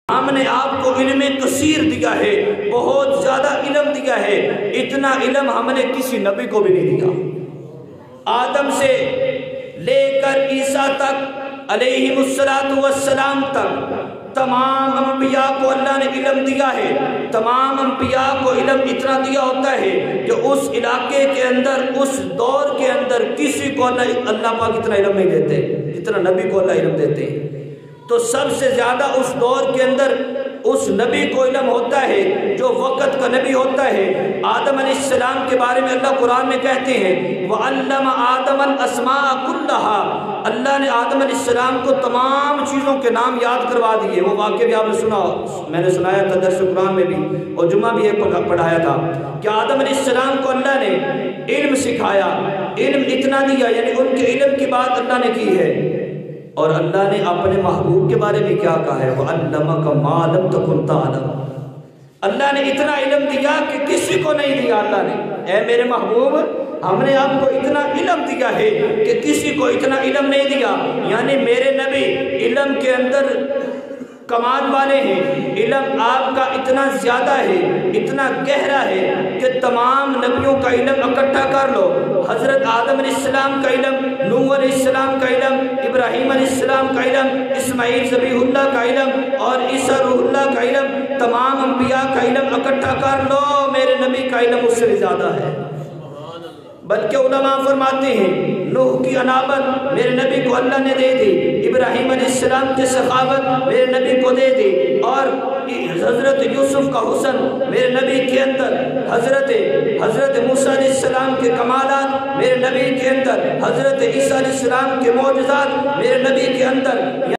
ہم نے آپ کو علم کثیر دیا ہے، بہت زیادہ علم دیا ہے، اتنا علم ہم نے کسی نبی کو بھی نہیں دیا۔ آدم سے لے کر عیسیٰ تک علیہ السلام تک تمام انبیاء کو اللہ نے علم دیا ہے۔ تمام انبیاء کو علم اتنا دیا ہوتا ہے کہ اس علاقے کے اندر، اس دور کے اندر کسی کو اللہ پاک اتنا علم نہیں دیتے جتنا نبی کو اللہ علم دیتے ہیں۔ تو سب سے زیادہ اس دور کے اندر اس نبی کو علم ہوتا ہے جو وقت کا نبی ہوتا ہے۔ آدم علیہ السلام کے بارے میں اللہ قرآن میں کہتے ہیں وَعَلَّمَ آدَمَ الْأَسْمَاءَ كُلَّهَا، اللہ نے آدم علیہ السلام کو تمام چیزوں کے نام یاد کروا دیے۔ وہ واقعہ بھی آپ نے سنا، میں نے سنایا تھا درس قرآن میں بھی، اور جمعہ بھی ایک پڑھایا تھا کہ آدم علیہ السلام کو اللہ نے علم سکھایا، علم اتنا دیا، یعنی ان کے علم کی بات اللہ نے کی ہے۔ اور اللہ نے اپنے محبوب کے بارے میں کیا کہا ہے وَعَلَّمَكَ مَا لَمْ تَكُنْ تَعْلَمُ، اللہ نے اتنا علم دیا کہ کسی کو نہیں دیا۔ اللہ نے، اے میرے محبوب، ہم نے آپ کو اتنا علم دیا ہے کہ کسی کو اتنا علم نہیں دیا۔ یعنی میرے نبی علم کے اندر کمال والے ہیں، علم آپ کا اتنا زیادہ ہے، اتنا گہرا ہے کہ تمام نبیوں کا علم اکٹھا کر لو، حضرت آدم علیہ السلام کا علم، نوح علیہ السلام کا علم، ابراہیم علیہ السلام کا علم، اسماعیل ذبیح اللہ کا علم، اور عیسیٰ روح اللہ کا علم، تمام انبیاء کا علم اکٹھا کر لو، میرے نبی کا علم اس سے بھی زیادہ ہے۔ بلکہ علماء فرماتے ہیں نوح کی انابت میرے نبی کو اللہ نے دے دی، ابراہیم علیہ السلام کی سخاوت میرے نبی کو دے دی، اور حضرت یوسف کا حسن میرے نبی کے اندر، حضرت موسیٰ علیہ السلام کے کمالات میرے نبی کے اندر، حضرت عیسیٰ علیہ السلام کے معجزات میرے نبی کے اندر۔